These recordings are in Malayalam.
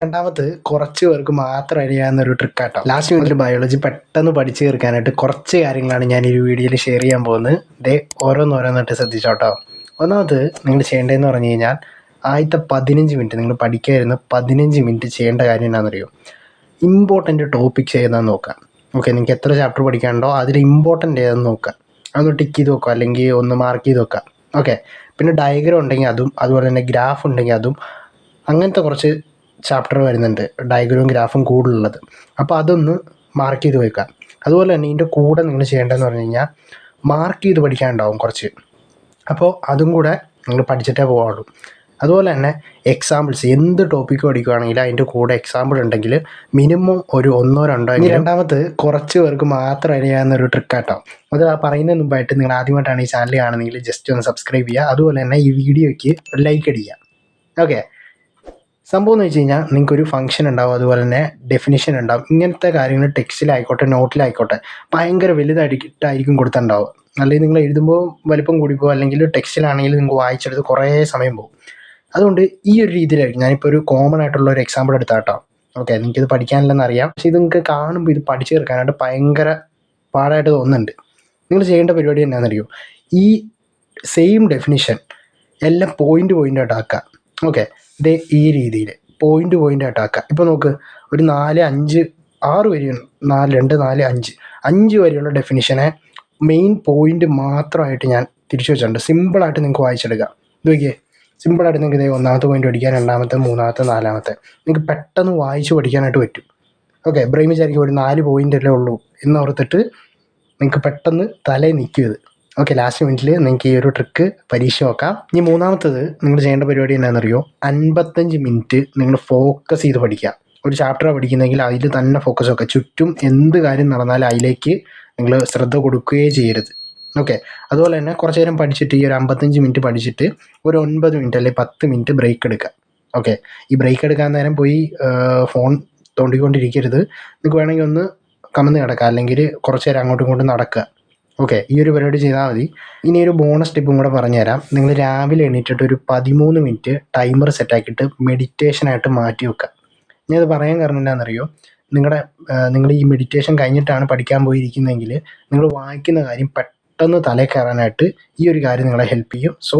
രണ്ടാമത് കുറച്ച് പേർക്ക് മാത്രം അറിയാവുന്നൊരു ട്രിക്കാട്ടോ. ലാസ്റ്റ് മുതൽ ബയോളജി പെട്ടെന്ന് പഠിച്ചു തീർക്കാനായിട്ട് കുറച്ച് കാര്യങ്ങളാണ് ഞാൻ ഈ വീഡിയോയിൽ ഷെയർ ചെയ്യാൻ പോകുന്നത്. ദേ ഓരോന്നോരോന്നിട്ട് ശ്രദ്ധിച്ചോട്ടോ. ഒന്നാമത് നിങ്ങൾ ചെയ്യേണ്ടതെന്ന് പറഞ്ഞു കഴിഞ്ഞാൽ ആദ്യത്തെ 15 മിനിറ്റ് നിങ്ങൾ പഠിക്കാതിരുന്ന് 15 മിനിറ്റ് ചെയ്യേണ്ട കാര്യം എന്താണെന്നറിയോ? ഇമ്പോർട്ടൻ്റ് ടോപ്പിക്സ് ഏതാണെന്ന് നോക്കാം. ഓക്കെ, നിങ്ങൾക്ക് എത്ര ചാപ്റ്റർ പഠിക്കാനുണ്ടോ അതിൽ ഇമ്പോർട്ടൻ്റ് ഏതെന്ന് നോക്കാം. അതൊന്ന് ടിക്ക് ചെയ്ത് നോക്കുക, അല്ലെങ്കിൽ ഒന്ന് മാർക്ക് ചെയ്ത് നോക്കാം. ഓക്കെ, പിന്നെ ഡയഗ്രാം ഉണ്ടെങ്കിൽ അതും, അതുപോലെ തന്നെ ഗ്രാഫ് ഉണ്ടെങ്കിൽ അതും, അങ്ങനത്തെ കുറച്ച് ചാപ്റ്റർ വരുന്നുണ്ട് ഡയഗ്രാമും ഗ്രാഫും കൂടുതലുള്ളത്. അപ്പോൾ അതൊന്ന് മാർക്ക് ചെയ്ത് വെക്കാം. അതുപോലെ തന്നെ ഇതിൻ്റെ കൂടെ നിങ്ങൾ ചെയ്യേണ്ടതെന്ന് പറഞ്ഞു കഴിഞ്ഞാൽ മാർക്ക് ചെയ്ത് പഠിക്കാനുണ്ടാവും കുറച്ച്. അപ്പോൾ അതും കൂടെ നിങ്ങൾ പഠിച്ചിട്ടേ പോകാവുള്ളൂ. അതുപോലെ തന്നെ എക്സാമ്പിൾസ്, എന്ത് ടോപ്പിക്ക് പഠിക്കുകയാണെങ്കിൽ അതിൻ്റെ കൂടെ എക്സാമ്പിൾ ഉണ്ടെങ്കിൽ മിനിമം ഒരു 1-2. ഇനി രണ്ടാമത് കുറച്ച് പേർക്ക് മാത്രം അറിയാവുന്നൊരു ട്രിക്കാട്ടോ. അത് പറയുന്നതിന് മുമ്പായിട്ട് നിങ്ങൾ ആദ്യമായിട്ടാണ് ഈ ചാനൽ കാണുന്നതെങ്കിൽ ജസ്റ്റ് ഒന്ന് സബ്സ്ക്രൈബ് ചെയ്യുക. അതുപോലെ തന്നെ ഈ വീഡിയോയ്ക്ക് ലൈക്ക് അടിക്കുക. ഓക്കെ, സംഭവം എന്ന് വെച്ച് കഴിഞ്ഞാൽ നിങ്ങൾക്കൊരു ഫംഗ്ഷൻ ഉണ്ടാവും, അതുപോലെ തന്നെ ഡെഫിനിഷൻ ഉണ്ടാവും. ഇങ്ങനത്തെ കാര്യങ്ങൾ ടെക്സ്റ്റിലായിക്കോട്ടെ നോട്ടിലായിക്കോട്ടെ ഭയങ്കര വലുതായിട്ടായിരിക്കും കൊടുത്തിട്ടുണ്ടാവുക. അല്ലെങ്കിൽ നിങ്ങൾ എഴുതുമ്പോൾ വലിപ്പം കൂടിപ്പോകും, അല്ലെങ്കിൽ ടെക്സ്റ്റിലാണെങ്കിൽ നിങ്ങൾക്ക് വായിച്ചെടുത്ത് കുറേ സമയം പോകും. അതുകൊണ്ട് ഈ ഒരു രീതിയിലായിരിക്കും. ഞാനിപ്പോൾ ഒരു കോമൺ ആയിട്ടുള്ള ഒരു എക്സാമ്പിൾ എടുത്താട്ടോ. ഓക്കെ, നിങ്ങൾക്കിത് പഠിക്കാനില്ലെന്ന് അറിയാം, പക്ഷേ ഇത് നിങ്ങൾക്ക് കാണുമ്പോൾ ഇത് പഠിച്ചു തീർക്കാനായിട്ട് ഭയങ്കര പാടായിട്ട് തോന്നുന്നുണ്ട്. നിങ്ങൾ ചെയ്യേണ്ട പരിപാടി എന്നാണെന്നറിയോ? ഈ സെയിം ഡെഫിനിഷൻ എല്ലാം പോയിൻ്റ് ആക്കുക. ഓക്കെ, ഇത് ഈ രീതിയിൽ പോയിൻ്റ് ആക്കുക. ഇപ്പോൾ നോക്ക്, ഒരു 4, 5, 6 വരെയാണ്. 4, 2, 4, 5 വരെയുള്ള ഡെഫിനിഷനെ മെയിൻ പോയിൻ്റ് മാത്രമായിട്ട് ഞാൻ തിരിച്ചു വെച്ചിട്ടുണ്ട്. സിമ്പിളായിട്ട് നിങ്ങൾക്ക് വായിച്ചെടുക്കാം. ഇത് നോക്കിയേ, സിമ്പിളായിട്ട് നിങ്ങൾക്ക് ഇതേ ഒന്നാമത്തെ പോയിൻ്റ് പഠിക്കാൻ, രണ്ടാമത്തെ, മൂന്നാമത്തെ, നാലാമത്തെ നിങ്ങൾക്ക് പെട്ടെന്ന് വായിച്ച് പഠിക്കാനായിട്ട് പറ്റും. ഓക്കെ, ബ്രെയിൻ വിചാരിക്കും ഒരു 4 പോയിൻ്റല്ലേ ഉള്ളൂ എന്നോർത്തിട്ട് നിങ്ങൾക്ക് പെട്ടെന്ന് തലയിൽ നിൽക്കും ഇത്. ഓക്കെ, ലാസ്റ്റ് മിനിറ്റിൽ നിങ്ങൾക്ക് ഈ ഒരു ട്രിക്ക് പരീക്ഷ നോക്കാം. ഇനി മൂന്നാമത്തത് നിങ്ങൾ ചെയ്യേണ്ട പരിപാടി എന്താണെന്നറിയോ? 55 മിനിറ്റ് നിങ്ങൾ ഫോക്കസ് ചെയ്ത് പഠിക്കുക. ഒരു ചാപ്റ്റർ പഠിക്കുന്നെങ്കിൽ അതിൽ തന്നെ ഫോക്കസ് വെക്കുക. ചുറ്റും എന്ത് കാര്യം നടന്നാലും അതിലേക്ക് നിങ്ങൾ ശ്രദ്ധ കൊടുക്കുകയേ ചെയ്യരുത്. ഓക്കെ, അതുപോലെ തന്നെ കുറച്ച് നേരം പഠിച്ചിട്ട് ഈ ഒരു 55 മിനിറ്റ് പഠിച്ചിട്ട് ഒരു 9 മിനിറ്റ് അല്ലെങ്കിൽ 10 മിനിറ്റ് ബ്രേക്ക് എടുക്കുക. ഓക്കെ, ഈ ബ്രേക്ക് എടുക്കാൻ നേരം പോയി ഫോൺ തോണ്ടിക്കൊണ്ടിരിക്കരുത്. നിങ്ങൾക്ക് വേണമെങ്കിൽ ഒന്ന് കമന്ന് കിടക്കുക, അല്ലെങ്കിൽ കുറച്ച് നേരം അങ്ങോട്ടും ഇങ്ങോട്ടും നടക്കുക. ഓക്കെ, ഈ ഒരു പരിപാടി ചെയ്താൽ മതി. ഇനി ഒരു ബോണസ് ടിപ്പും കൂടെ പറഞ്ഞുതരാം. നിങ്ങൾ രാവിലെ എണീറ്റിട്ട് ഒരു 13 മിനിറ്റ് ടൈമർ സെറ്റാക്കിയിട്ട് മെഡിറ്റേഷനായിട്ട് മാറ്റി വെക്കുക. ഞാനത് പറയാൻ കാരണം എന്താണെന്നറിയോ? നിങ്ങൾ ഈ മെഡിറ്റേഷൻ കഴിഞ്ഞിട്ടാണ് പഠിക്കാൻ പോയിരിക്കുന്നതെങ്കിൽ നിങ്ങൾ വായിക്കുന്ന കാര്യം പെട്ടെന്ന് തലയിൽ കയറാനായിട്ട് ഈ ഒരു കാര്യം നിങ്ങളെ ഹെൽപ്പ് ചെയ്യും. സോ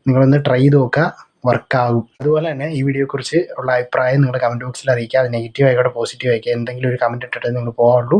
നിങ്ങളൊന്ന് ട്രൈ ചെയ്ത് നോക്കുക, വർക്കാകും. അതുപോലെ തന്നെ ഈ വീഡിയോയെക്കുറിച്ച് ഉള്ള അഭിപ്രായം നിങ്ങൾ കമൻറ്റ് ബോക്സിൽ അറിയിക്കുക. അത് നെഗറ്റീവ് ആയിക്കോട്ടെ പോസിറ്റീവ് ആയിക്കോട്ടെ, എന്തെങ്കിലും ഒരു കമൻറ്റ് ഇട്ടിട്ട് നിങ്ങൾ പോകാറുള്ളൂ.